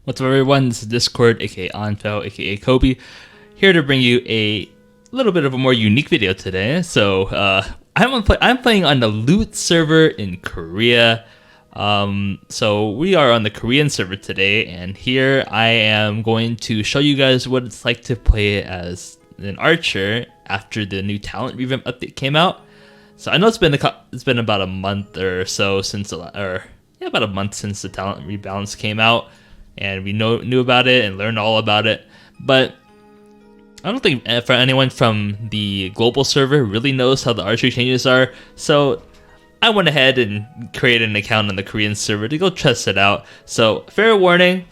What's up, everyone? This is Discord, aka Anfel, aka Kobe, here to bring you a little bit of a more unique video today. So, I'm playing on the Lute server in Korea. So we are on the Korean server today, and here I am going to show you guys what it's like to play as an archer after the new Talent Revamp update came out. So I know it's been about a month or so since about a month since the Talent Rebalance came out, and we knew about it and learned all about it. But I don't think for anyone from the global server really knows how the archery changes are. So I went ahead and created an account on the Korean server to go test it out. So fair warning,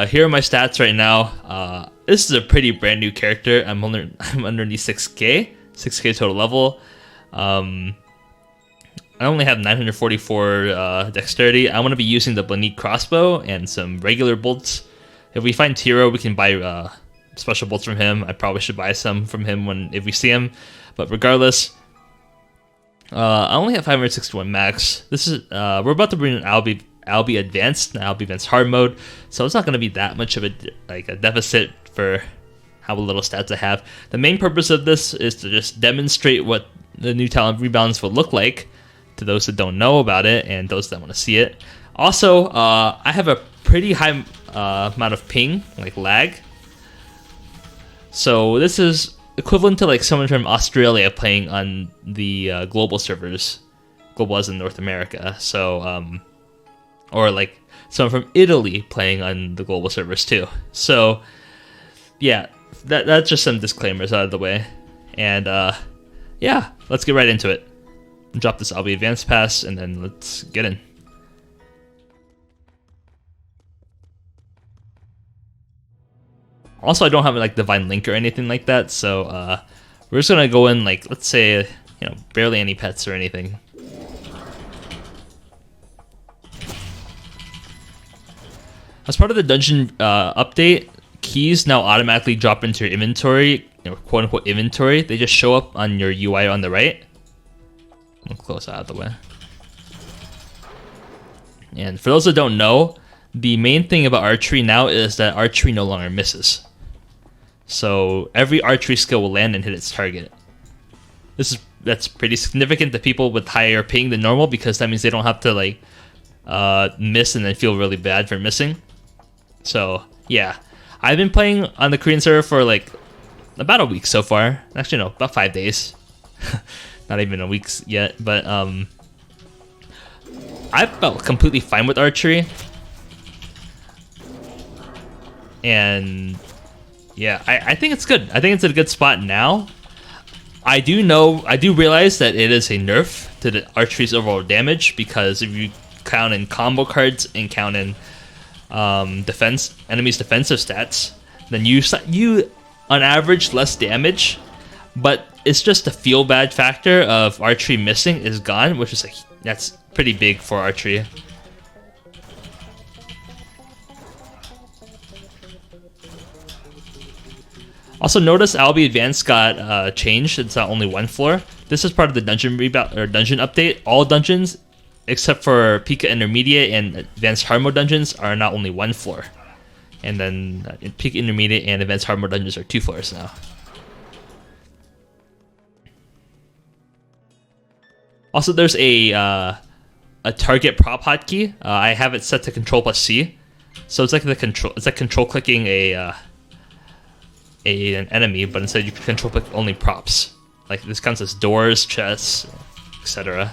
here are my stats right now. This is a pretty brand new character. I'm underneath 6k total level. I only have 944 dexterity. I want to be using the Blanique crossbow and some regular bolts. If we find Tyro, we can buy special bolts from him. I probably should buy some from him if we see him. But regardless, I only have 561 max. This is we're about to bring in Alby Advanced, Alby Advanced hard mode, so it's not going to be that much of a deficit for how little stats I have. The main purpose of this is to just demonstrate what the new Talent Rebalance will look like to those that don't know about it and those that want to see it. Also, I have a pretty high amount of ping, like lag. So this is equivalent to like someone from Australia playing on the global servers, global as in North America. So, or like someone from Italy playing on the global servers too. So, yeah, that's just some disclaimers out of the way. And yeah, let's get right into it. Drop this Alby Advanced pass, and then let's get in. Also, I don't have like Divine Link or anything like that, so we're just gonna go in like, let's say, barely any pets or anything. As part of the dungeon update, keys now automatically drop into your inventory, quote unquote inventory. They just show up on your UI on the right. I'll close that out of the way. And for those that don't know, the main thing about archery now is that archery no longer misses. So every archery skill will land and hit its target. That's pretty significant to people with higher ping than normal, because that means they don't have to like miss and then feel really bad for missing. So yeah, I've been playing on the Korean server for like about a week so far. Actually, no, about 5 days. Not even a week yet, but I felt completely fine with archery. And yeah, I think it's good. I think it's a good spot now. I do realize that it is a nerf to the archery's overall damage, because if you count in combo cards and count in enemies' defensive stats, then you on average less damage, but it's just the feel bad factor of archery missing is gone, which is that's pretty big for archery. Also, notice Alby Advanced got changed. It's not only one floor. This is part of the dungeon update. All dungeons, except for Pika Intermediate and Advanced Hard Mode dungeons, are not only one floor. And then Pika Intermediate and Advanced Hard Mode dungeons are 2 floors now. Also, there's a target prop hotkey. I have it set to Control+C, so it's like control clicking an enemy, but instead you can control click only props. Like this counts as doors, chests, etc.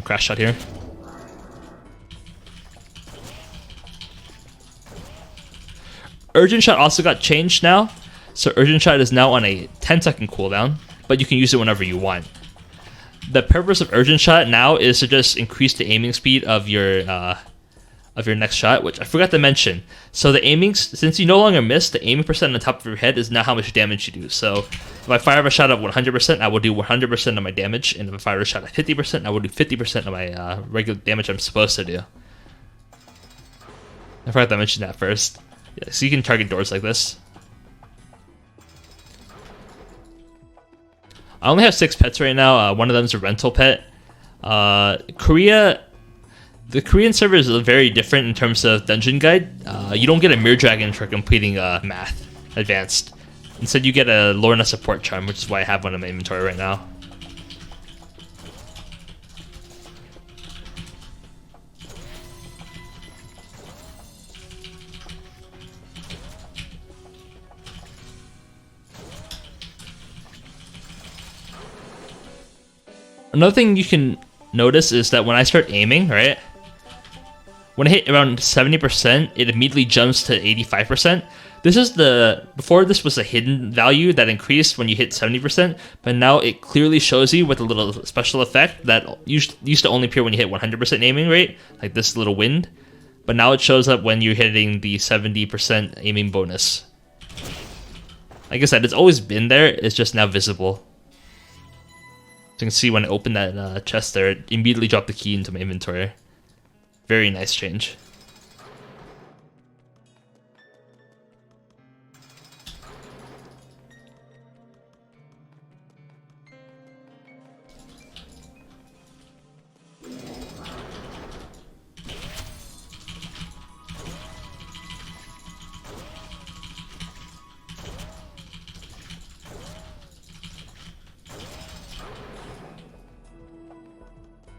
Crash shot here. Urgent shot also got changed now. So Urgent Shot is now on a 10-second cooldown, but you can use it whenever you want. The purpose of Urgent Shot now is to just increase the aiming speed of your next shot, which I forgot to mention. So the aiming, since you no longer miss, the aiming percent on the top of your head is now how much damage you do. So if I fire a shot at 100%, I will do 100% of my damage, and if I fire a shot at 50%, I will do 50% of my regular damage I'm supposed to do. I forgot to mention that first. Yeah, so you can target doors like this. I only have 6 pets right now. One of them is a rental pet. Korea, the Korean server is very different in terms of dungeon guide. You don't get a mirror dragon for completing math advanced. Instead, you get a Lorna support charm, which is why I have one in my inventory right now. Another thing you can notice is that when I start aiming, right? When I hit around 70%, it immediately jumps to 85%. This is before this was a hidden value that increased when you hit 70%, but now it clearly shows you with a little special effect that used to only appear when you hit 100% aiming rate, like this little wind. But now it shows up when you're hitting the 70% aiming bonus. Like I said, it's always been there, it's just now visible. So you can see when I open that chest there, it immediately dropped the key into my inventory. Very nice change.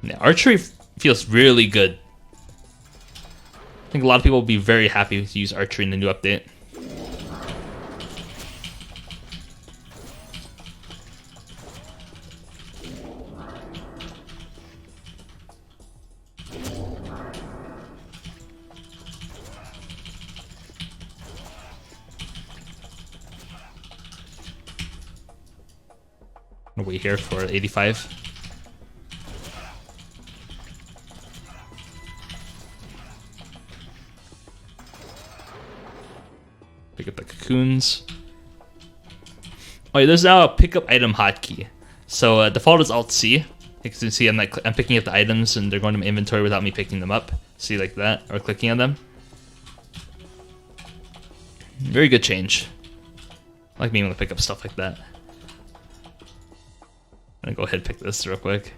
Yeah, archery feels really good. I think a lot of people will be very happy to use archery in the new update. I'm gonna wait here for 85. Pick up the cocoons. Oh, yeah, there's now a pickup item hotkey. So default is Alt C. You can see I'm picking up the items and they're going to my inventory without me picking them up. See, like that, or clicking on them. Very good change. I like being able to pick up stuff like that. I'm gonna go ahead and pick this real quick.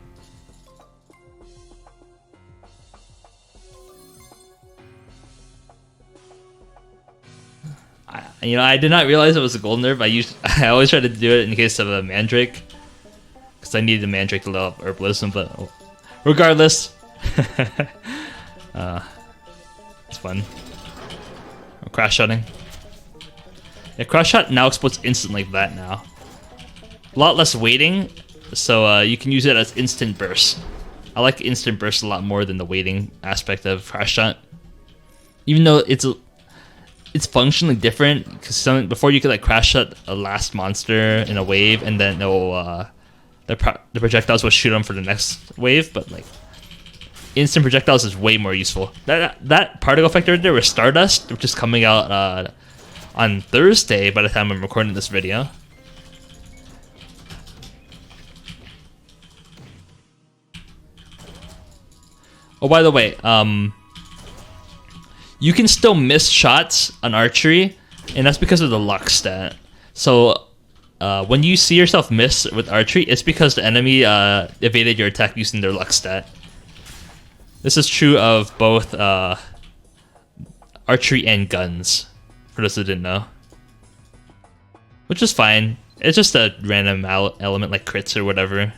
I did not realize it was a golden herb. I always try to do it in case of a mandrake, because I needed a mandrake to level up herbalism. But regardless, it's fun. Crash shotting. Yeah, crash shot now explodes instantly like that now. A lot less waiting, so you can use it as instant burst. I like instant burst a lot more than the waiting aspect of crash shot, even though it's functionally different, because before you could like crash shot a last monster in a wave and then the projectiles will shoot them for the next wave, but like instant projectiles is way more useful. That particle effect right there was Stardust, which is coming out on Thursday by the time I'm recording this video. Oh, by the way, you can still miss shots on archery, and that's because of the luck stat. So when you see yourself miss with archery, it's because the enemy evaded your attack using their luck stat. This is true of both archery and guns, for those who didn't know. Which is fine. It's just a random element like crits or whatever.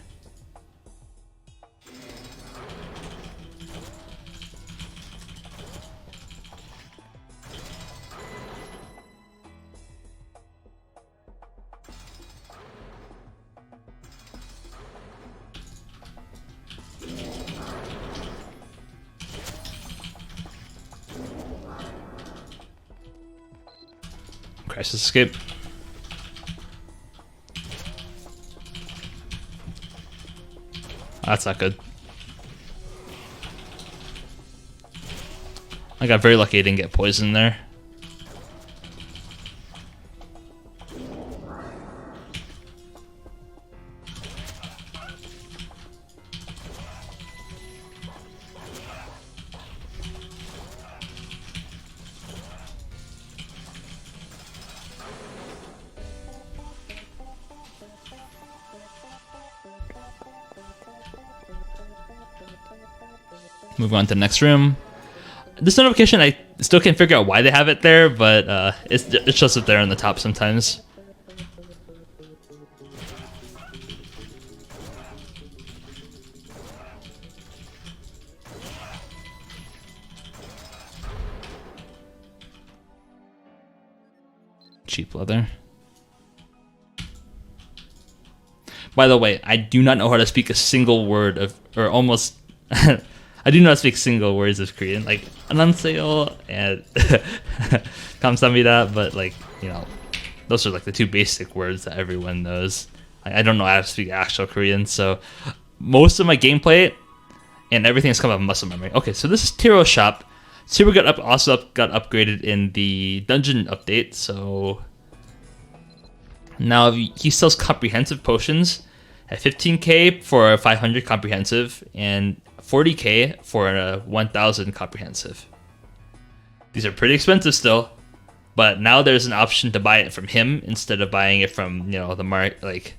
Crisis escape. That's not good. I got very lucky I didn't get poisoned there. Moving on to the next room. This notification, I still can't figure out why they have it there, but it's just up there on the top sometimes. Cheap leather. By the way, I do not know how to speak a single word of, or almost, I do not speak single words of Korean, like 안녕하세요 and 감사합니다, but like, you know, those are like the two basic words that everyone knows. I don't know how to speak actual Korean, so most of my gameplay and everything has come out of muscle memory. Okay, so this is Tyroshop. Super also got upgraded in the dungeon update, so now he sells comprehensive potions at 15k for a 500 comprehensive and 40k for a 1000 comprehensive. These are pretty expensive still, but now there's an option to buy it from him instead of buying it from, you know, the like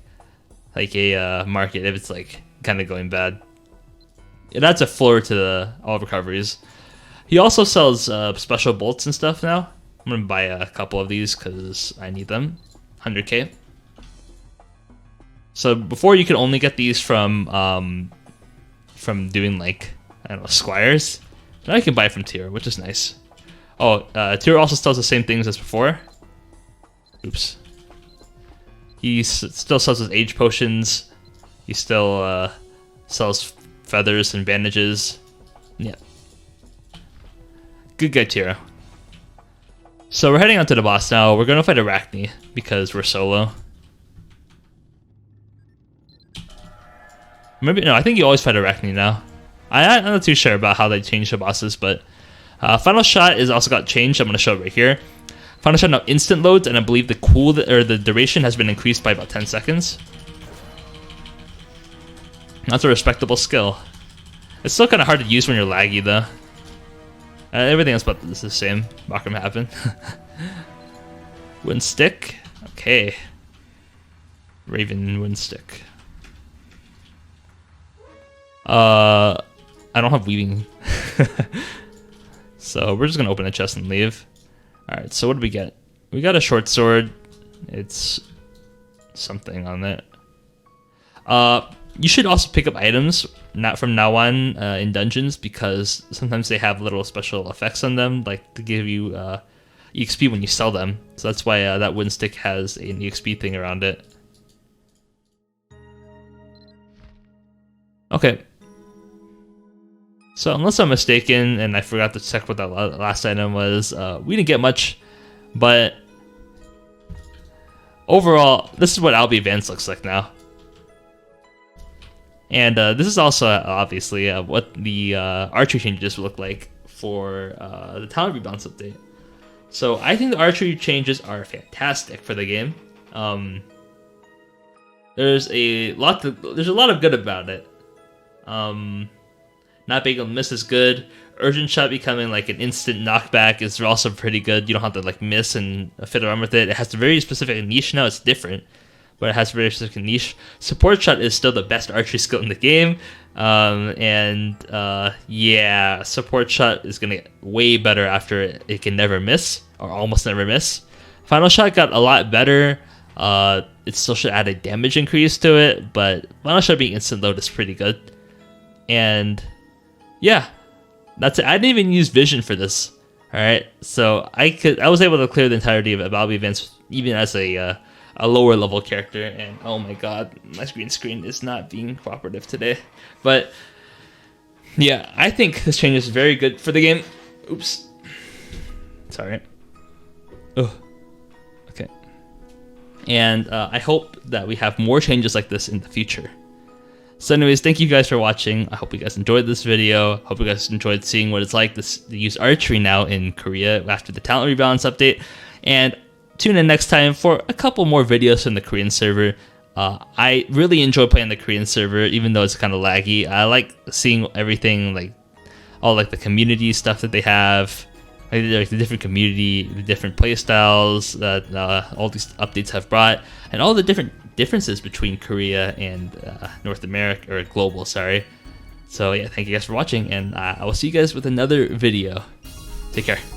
a market if it's like kind of going bad. It adds a floor to all recoveries. He also sells special bolts and stuff now. I'm gonna buy a couple of these because I need them. 100k. So before you could only get these from doing like, I don't know, squires. Now you can buy from Tyr, which is nice. Oh, Tyr also sells the same things as before. Oops. He still sells his age potions. He still sells feathers and bandages. Yeah. Good guy, Tyr. So we're heading on to the boss now. We're gonna fight Arachne because we're solo. Maybe no, I think you always fight Arachne now. I'm not too sure about how they changed the bosses, but Final Shot is also got changed. I'm gonna show it right here. Final Shot now instant loads, and I believe the duration has been increased by about 10 seconds. That's a respectable skill. It's still kind of hard to use when you're laggy though. Everything else but this is the same. Bakram happen. Wind stick. Okay. Raven wind stick. I don't have weaving. So we're just gonna open the chest and leave. Alright, so what did we get? We got a short sword. It's something on it. You should also pick up items not from now on in dungeons because sometimes they have little special effects on them, like to give you EXP when you sell them. So that's why that wind stick has an EXP thing around it. Okay. So unless I'm mistaken, and I forgot to check what that last item was, we didn't get much, but overall, this is what Alby Advanced looks like now. And this is also obviously what the archery changes look like for the Talent Rebalance update. So I think the archery changes are fantastic for the game. There's a lot of good about it. Not being able to miss is good. Urgent shot becoming like an instant knockback is also pretty good. You don't have to like miss and fit around with it. It has a very specific niche now. It's different, but it has a very specific niche. Support shot is still the best archery skill in the game. Yeah, support shot is gonna get way better after it can never miss or almost never miss. Final shot got a lot better. It still should add a damage increase to it, but final shot being instant load is pretty good. And yeah, that's it. I didn't even use vision for this. All right, so I was able to clear the entirety of Alby Advanced even as a lower level character. And oh my god, my green screen is not being cooperative today. But yeah, I think this change is very good for the game. Oops, sorry. Oh, okay. And I hope that we have more changes like this in the future. So anyways, thank you guys for watching. I hope you guys enjoyed this video. Hope you guys enjoyed seeing what it's like to use archery now in Korea after the Talent Rebalance update. And tune in next time for a couple more videos from the Korean server. I really enjoy playing the Korean server, even though it's kind of laggy. I like seeing everything, like all like the community stuff that they have, like the different community, the different play styles that all these updates have brought, and all the different differences between Korea and North America, or global, sorry. So yeah, thank you guys for watching, and I will see you guys with another video. Take care.